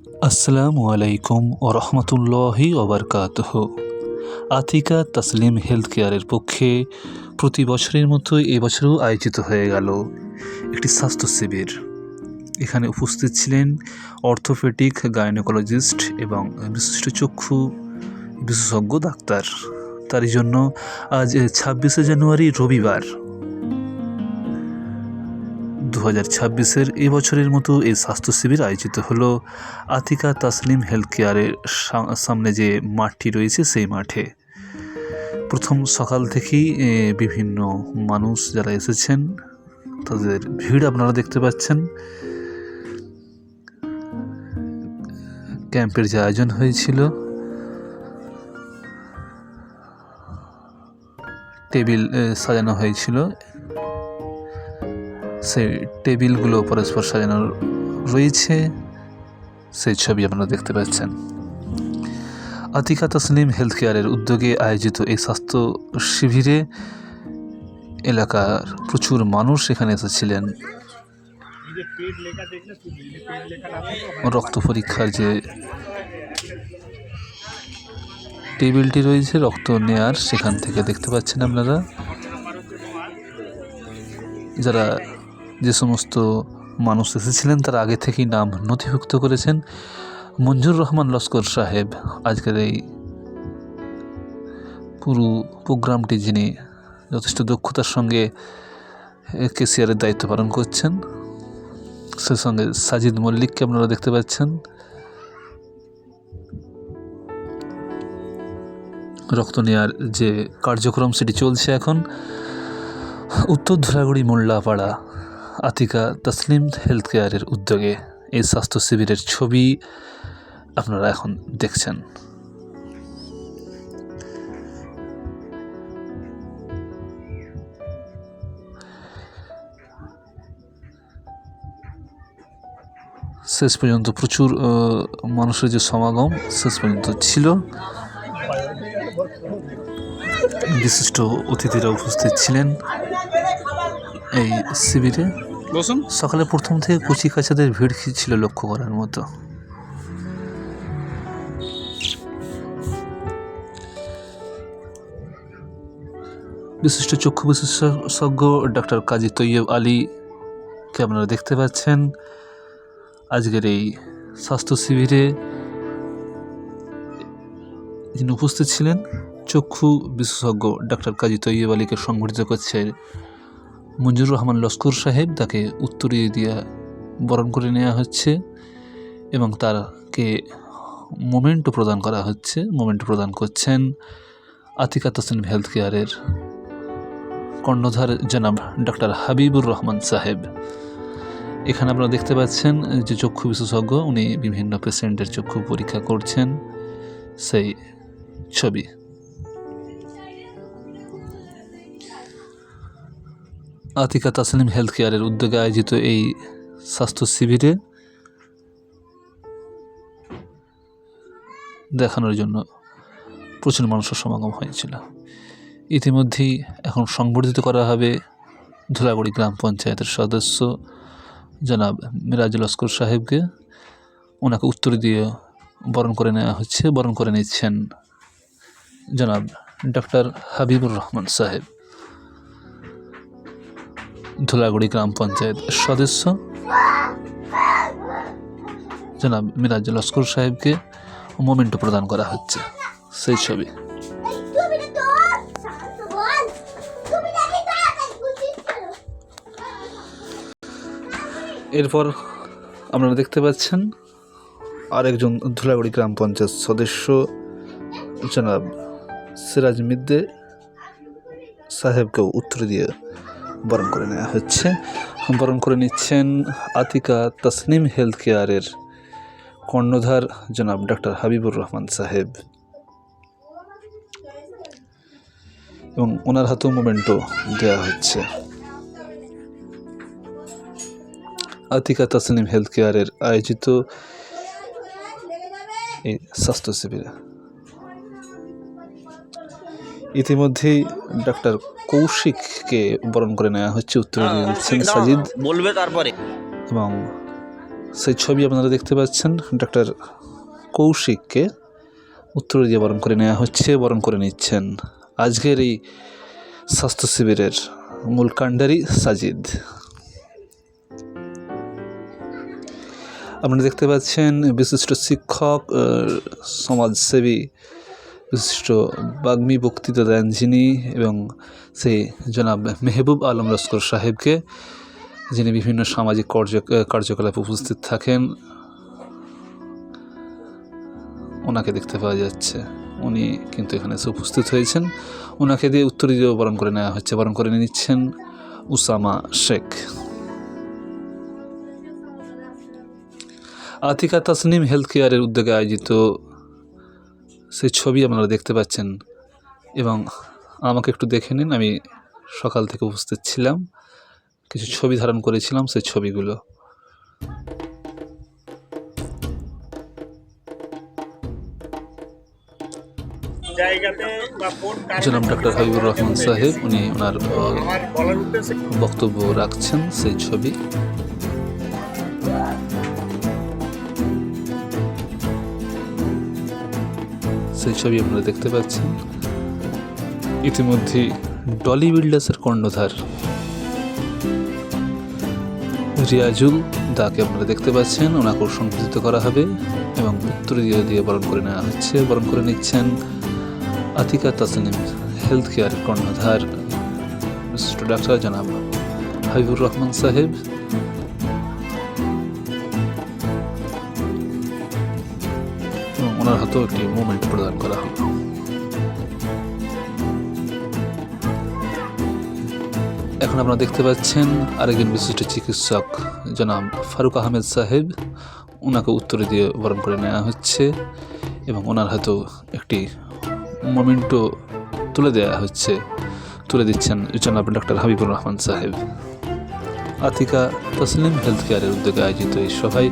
আসসালামু আলাইকুম ওয়া রাহমাতুল্লাহি ওয়া বারাকাতুহু। আতিকা তাসলিম হেলথ কেয়ারের পক্ষে প্রতি বছরের মতো এবছরও আয়োজিত হয়ে গেল একটি স্বাস্থ্য শিবির। এখানে উপস্থিত ছিলেন অর্থোপেডিক গাইনোকোলজিস্ট এবং বিশিষ্ট চক্ষু বিশেষজ্ঞ ডাক্তার। তারই জন্য আজ 26শে জানুয়ারি রবিবার 2026-এর এবছরের মতো এই স্বাস্থ্য শিবির আয়োজিত হলো আতিকা তাসলিম হেলথ কেয়ারের সামনে যে মাঠটি রয়েছে সেই মাঠে। প্রথম সকাল থেকেই বিভিন্ন মানুষ যারা এসেছেন তাদের ভিড় আপনারা দেখতে পাচ্ছেন। ক্যাম্পের যে আয়োজন হয়েছিল, টেবিল সাজানো হয়েছিল, সেই টেবিলগুলো পরস্পর সাজানো রয়েছে, সেই ছবি আপনারা দেখতে পাচ্ছেন। আতিকা তাসলিম হেলথ কেয়ারের উদ্যোগে আয়োজিত এই স্বাস্থ্য শিবিরে এলাকার প্রচুর মানুষ এখানে এসেছিলেন। রক্ত পরীক্ষার যে টেবিলটি রয়েছে রক্ত নেয়ার, সেখান থেকে দেখতে পাচ্ছেন আপনারা যে সমস্ত মানুষ এসেছিলেন তারা আগে থেকেই নাম নথিভুক্ত করেছেন। মঞ্জুর রহমান লস্কর সাহেব আজকের এই পুরো প্রোগ্রামটি যিনি যথেষ্ট দক্ষতার সঙ্গে কেসিআরের দায়িত্ব পালন করছেন, সেই সঙ্গে সাজিদ মল্লিককে আপনারা দেখতে পাচ্ছেন। রক্ত নেওয়ার যে কার্যক্রম সেটি চলছে এখন। উত্তর ধুলাগুড়ি মোল্লাপাড়া আতিকা তাসলিম হেলথ কেয়ারের উদ্যোগে এই স্বাস্থ্য শিবিরের ছবি আপনারা এখন দেখছেন। শেষ পর্যন্ত প্রচুর মানুষের যে সমাগম শেষ পর্যন্ত ছিল। বিশিষ্ট অতিথিরা উপস্থিত ছিলেন এই শিবিরে। সকালে প্রথম থেকে কচি কাচাদের ভিড় ছিল লক্ষ্য করার মতো। বিশিষ্ট চক্ষু বিশেষজ্ঞ ডক্টর কাজী তৈয়ব আলীকে আপনারা দেখতে পাচ্ছেন। আজকের এই স্বাস্থ্য শিবিরে যিনি উপস্থিত ছিলেন, চক্ষু বিশেষজ্ঞ ডক্টর কাজী তৈয়ব আলীকে সংগঠিত করছে মঞ্জুর রহমান লস্কর সাহেব। তাকে উত্তরীয় দিয়ে বরণ করে নেওয়া হচ্ছে এবং তাকে মোমেন্টো প্রদান করা হচ্ছে। মোমেন্টো প্রদান করছেন আতিকা তাসলিম হেলথ কেয়ারের কর্ণধার জনাব ডক্টর হাবিবুর রহমান সাহেব। এখানে আপনারা দেখতে পাচ্ছেন যে চক্ষু বিশেষজ্ঞ, উনি বিভিন্ন পেশেন্টের চক্ষু পরীক্ষা করছেন, সেই ছবি। আতিকা তাসলিম হেলথ কেয়ারের উদ্যোগে আয়োজিত এই স্বাস্থ্য শিবিরে দেখানোর জন্য প্রচুর মানুষের সমাগম হয়েছিল। ইতিমধ্যেই এখন সংবর্ধিত করা হবে ধুলাগুড়ি গ্রাম পঞ্চায়েতের সদস্য জনাব মিরাজ লস্কর সাহেবকে। ওনাকে উত্তর দিয়ে বরণ করে নেওয়া হচ্ছে। বরণ করে নিচ্ছেন জনাব ডক্টর হাবিবুর রহমান সাহেব, ধুলাগুড়ি গ্রাম পঞ্চায়েত সদস্য জনাব মিরাজ লস্কর সাহেবকে মোমেন্টো প্রদান করা হচ্ছে, সেই ছবি। এরপর আপনারা দেখতে পাচ্ছেন আরেকজন ধুলাগুড়ি গ্রাম পঞ্চায়েত সদস্য জনাব সিরাজ মিদ্দে সাহেবকেও উত্তর দিয়ে বরণ করে নেওয়া হচ্ছে। বরণ করে নিচ্ছেন আতিকা তাসলিম হেলথ কেয়ারের কর্ণধার জনাব ডক্টর হাবিবুর রহমান সাহেব এবং ওনার হাতেও মোমেন্টো দেওয়া হচ্ছে। আতিকা তাসলিম হেলথ কেয়ারের আয়োজিত এই স্বাস্থ্য শিবিরে ইতিমধ্যেই ডক্টর কৌশিককে বরণ করে নেওয়া হচ্ছে। উত্তর দিয়ে দিচ্ছেন সাজিদ বলবে তারপরে। এবং সেই ছবি আপনারা দেখতে পাচ্ছেন। ডক্টর কৌশিককে উত্তর দিয়ে বরণ করে নেওয়া হচ্ছে, বরণ করে নিচ্ছেন আজকের এই স্বাস্থ্য শিবিরের মূল কাণ্ডারি সাজিদ। আপনারা দেখতে পাচ্ছেন বিশিষ্ট শিক্ষক, সমাজসেবী, বিশিষ্ট বাগ্মী বক্তৃতা দেন যিনি, এবং সেই জনাব মেহবুব আলম লস্কর সাহেবকে, যিনি বিভিন্ন সামাজিক কার্যকলাপে উপস্থিত থাকেন, ওনাকে দেখতে পাওয়া যাচ্ছে। উনি কিন্তু এখানে এসে উপস্থিত হয়েছেন। ওনাকে দিয়ে উত্তরীয় বরণ করে নেওয়া হচ্ছে, বরণ করে নিচ্ছেন উসামা শেখ। আতিকা তাসনিম হেলথ কেয়ারের উদ্যোগে আয়োজিত সেই ছবি আপনারা দেখতে পাচ্ছেন। এবং আমাকে একটু দেখে নিন, আমি সকাল থেকে উপস্থিত ছিলাম, কিছু ছবি ধারণ করেছিলাম, সেই ছবিগুলো। জনাব ডক্টর হাবিবুর রহমান সাহেব, উনি ওনার বক্তব্য রাখছেন, সেই ছবি। সেই ছবি আপনারা দেখতে পাচ্ছেন। ইতিমধ্যে ডলি বিল্ডার্সের কর্ণধার রিয়াজুল দাকে আপনারা দেখতে পাচ্ছেন। ওনাকে সংবর্ধিত করা হবে এবং উত্তরীয় দিয়ে বরণ করে নেওয়া হচ্ছে। বরণ করে নিচ্ছেন আতিকা তাসনিম হেলথ কেয়ার কর্ণধার বিশিষ্ট ডাক্তার জনাব হাবিবুর রহমান সাহেব। এবং ওনার হাতেও একটি মুভমেন্ট প্রদান করা হলো। এখন আপনারা দেখতে পাচ্ছেন আরেকজন বিশিষ্ট চিকিৎসক জনাব ফারুক আহমেদ সাহেব, ওনাকে উত্তরে দিয়ে বরণ করে নেওয়া হচ্ছে এবং ওনার হাতেও একটি মোমেন্টো তুলে দিচ্ছেন জনাব ডক্টর হাবিবুর রহমান সাহেব। আতিকা তাসনিম হেলথ কেয়ারের উদ্যোগে আয়োজিত এই সভায়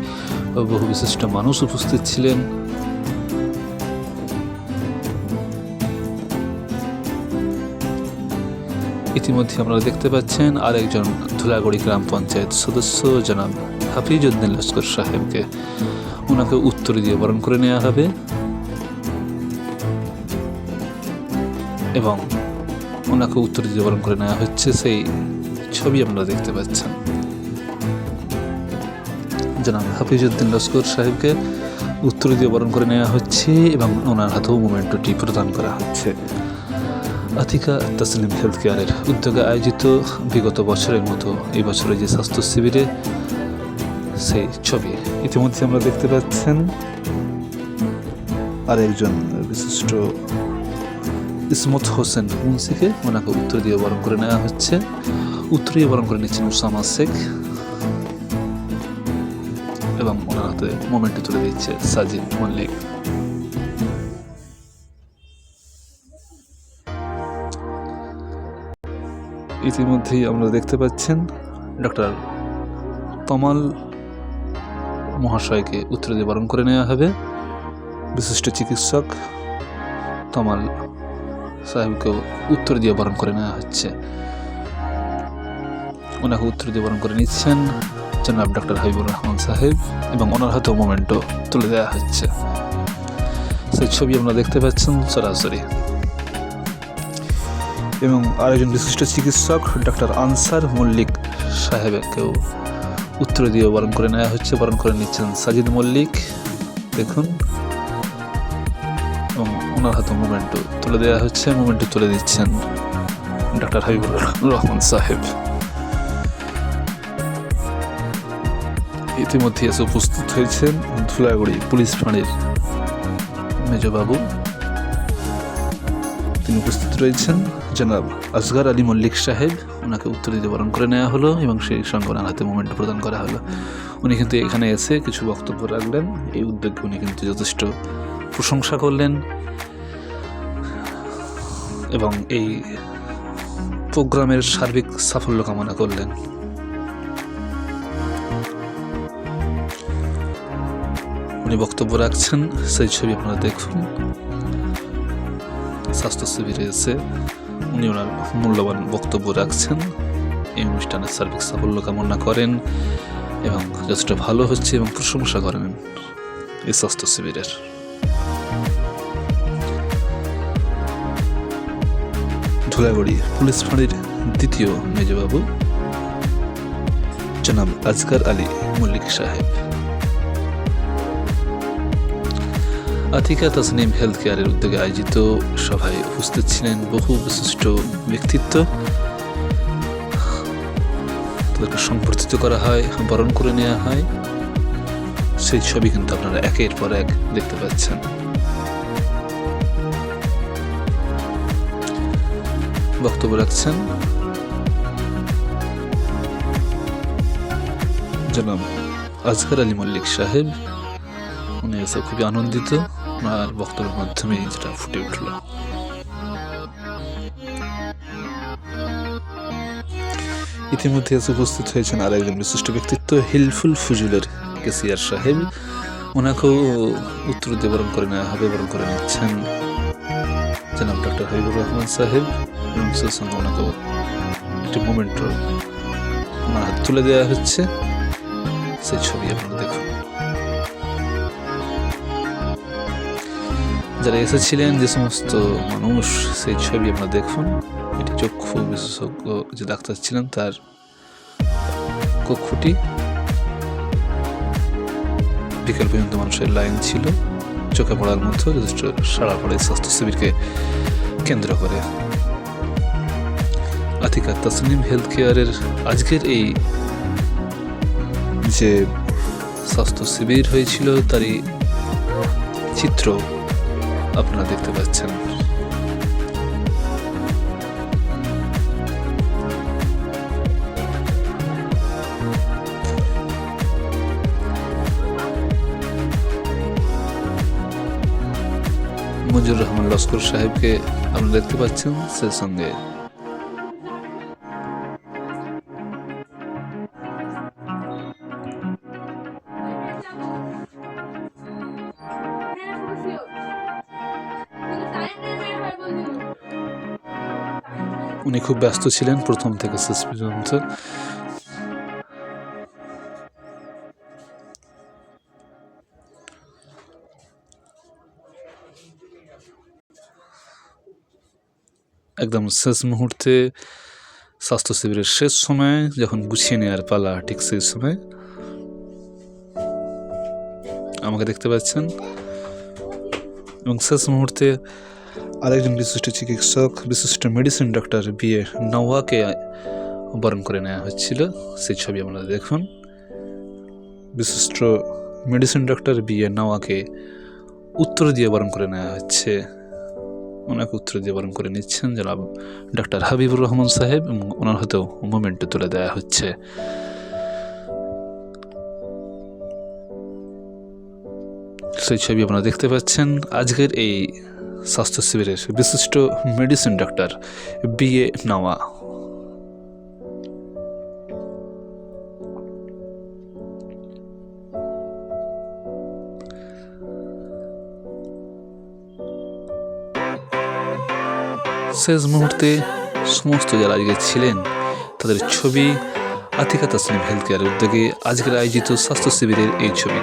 বহু বিশিষ্ট মানুষ উপস্থিত ছিলেন। ইতিমধ্যে আপনারা দেখতে পাচ্ছেন আরেকজন ধুলাগড়ি গ্রাম পঞ্চায়েত সদস্য জনাব হাফিজ উদ্দিন লস্কর সাহেবকে, ওনাকে উত্তরে দিয়ে বরণ করে নেওয়া হবে এবং ওনাকে উত্তরে দিয়ে বরণ করে নেওয়া হচ্ছে। সেই ছবি আপনারা দেখতে পাচ্ছেন। জনাব হাফিজ উদ্দিন লস্কর সাহেবকে উত্তরে দিয়ে বরণ করে নেওয়া হচ্ছে এবং ওনার হাতেও মোমেন্টটি প্রদান করা হচ্ছে। আতিকা তাসনিম হেলথ কেয়ারের উদ্যোগে আয়োজিত বিগত বছরের মতো এই বছরে যে স্বাস্থ্য শিবিরে সেই ছবি ইতিমধ্যে আমরা দেখতে পাচ্ছেন। আর একজন বিশিষ্ট ইসমত হোসেন মুন্সিকে, ওনাকে উত্তর দিয়ে বরণ করে নেওয়া হচ্ছে। উত্তর দিয়ে বরণ করে নিচ্ছেন উসামা শেখ এবং ওনার হাতে মোমেন্টে তুলে দিচ্ছে সাজিদ মল্লিক। ইতিমধ্যেই আমরা দেখতে পাচ্ছেন ডক্টর তমাল মহাশয়কে উত্তর দিয়ে বরণ করে নেওয়া হবে। বিশিষ্ট চিকিৎসক তমাল সাহেবকেও উত্তর দিয়ে বরণ করে নেওয়া হচ্ছে। ওনাকে উত্তর দিয়ে বরণ করে নিচ্ছেন জনাব ডক্টর হাবিবুর রহমান সাহেব এবং ওনার হাতেও মোমেন্টও তুলে দেওয়া হচ্ছে। সেই ছবি আপনারা দেখতে পাচ্ছেন সরাসরি। এবং আরেকজন বিশিষ্ট চিকিৎসক ডক্টর আনসার মল্লিক সাহেবকেও উত্তর দিয়ে বরণ করে নেওয়া হচ্ছে। বরণ করে নিচ্ছেন সাজিদ মল্লিক, দেখুন, এবং ওনার হাতে মোমেন্টও তুলে দেওয়া হচ্ছে। মোমেন্টও তুলে দিচ্ছেন ডক্টর হাবিবুর রহমান সাহেব। ইতিমধ্যে এসে উপস্থিত হয়েছেন ধুলাগড়ি পুলিশ ফাঁড়ির মেজবাবু, তিনি উপস্থিত রয়েছেন। জনাব আসগর আলী মল্লিক সাহেব, ওনাকে উত্তর দিতে বরণ করে নেওয়া হলো এবং সেই সঙ্গে ওনার হাতে মোমেন্ট প্রদান করা হলো। উনি কিন্তু এখানে এসে কিছু বক্তব্য রাখলেন। এই উদ্যোগকে উনি কিন্তু যথেষ্ট প্রশংসা করলেন এবং এই প্রোগ্রামের সার্বিক সাফল্য কামনা করলেন। উনি বক্তব্য রাখছেন, সেই ছবি আপনারা দেখুন। স্বাস্থ্য শিবিরে এসে উনি ওনার মূল্যবান বক্তব্য রাখছেন। এই অনুষ্ঠানের সার্বিক সাফল্য কামনা করেন এবং যতটা ভালো হচ্ছে এবং প্রশংসা করেন এই স্বাস্থ্য শিবিরের। ধুলাগড়ি পুলিশ ফাঁড়ির দ্বিতীয় মেজবাবু জনাব আজগার আলী মল্লিক সাহেব। আতিকা তাসনিম হেলথ কেয়ারের উদ্যোগে আয়োজিত সভায় উপস্থিত ছিলেন বহু বিশিষ্ট ব্যক্তিত্ব। তাদেরকে সংবর্ধিত করা হয়, বরণ করে নেওয়া হয়। সেই ছবি কিন্তু আপনারা একের পর এক দেখতে পাচ্ছেন। বক্তব্য রাখছেন জনাব আজগার আলী মল্লিক সাহেব। উনি এসে খুবই আনন্দিত আর বক্তব্যের মাধ্যমে যেটা ফুটে উঠল। ইতিমধ্যে এসে উপস্থিত হয়েছেন আর একজন বিশিষ্ট ব্যক্তিত্ব হিলফুল ফুজুলের কেসিয়ার সাহেব। ওনাকেও উত্তর দিয়ে বরণ করে নেওয়া হবে, বরণ করে নিচ্ছেন জনাব ডক্টর হাবিবুর রহমান সাহেব এবং সেই সঙ্গে ওনাকেও একটি মোমেন্ট ওনার হাতে তুলে দেওয়া হচ্ছে। সেই ছবি আপনারা দেখুন। যারা এসেছিলেন যে সমস্ত মানুষ, সেই ছবি আপনারা দেখুন। এটি চক্ষু বিশেষজ্ঞ যে ডাক্তার ছিলেন তার কক্ষটি। বিকেল পর্যন্ত মানুষের লাইন ছিল, চোখে পড়ার মতো যথেষ্ট সাড়া পড়ে স্বাস্থ্য শিবিরকে কেন্দ্র করে। আতিকা তাসনিম হেলথ কেয়ারের আজকের এই যে স্বাস্থ্য শিবির হয়েছিল তারই চিত্র আপনারা দেখতে পাচ্ছেন। মঞ্জুর রহমান লস্কর সাহেবকে আপনারা দেখতে পাচ্ছেন, সেই সঙ্গে উনি খুব ব্যস্ত ছিলেন প্রথম থেকে শেষ পর্যন্ত। একদম শেষ মুহূর্তে স্বাস্থ্য শিবিরের শেষ সময় যখন গুছিয়ে নেওয়ার পালা, ঠিক সেই সময় আমাকে দেখতে পাচ্ছেন। এবং শেষ মুহূর্তে আরেকজন বিশিষ্ট চিকিৎসক, বিশিষ্ট মেডিসিন ডক্টর বিএ নওয়াকে বরণ করে নেওয়া হচ্ছিল। সেই ছবি আপনারা দেখুন। বিশিষ্ট মেডিসিন ডক্টর বিএ নওয়াকে উত্তর দিয়ে বরণ করে নেওয়া হচ্ছে। ওনাকে উত্তর দিয়ে বরণ করে নিচ্ছেন জনাব ডক্টর হাবিবুর রহমান সাহেব এবং ওনার হাতেও মোমেন্টে তুলে দেওয়া হচ্ছে। সেই ছবি আপনারা দেখতে পাচ্ছেন। আজকের এই স্বাস্থ্য শিবিরের বিশিষ্ট মেডিসিন ডক্টর বিএ নওয়া। শেষ মুহূর্তে সমস্ত যারা আজকে ছিলেন তাদের ছবি আতিকা তাসনিম হেলথ কেয়ারের উদ্যোগে আজকের আয়োজিত স্বাস্থ্য শিবিরের এই ছবি।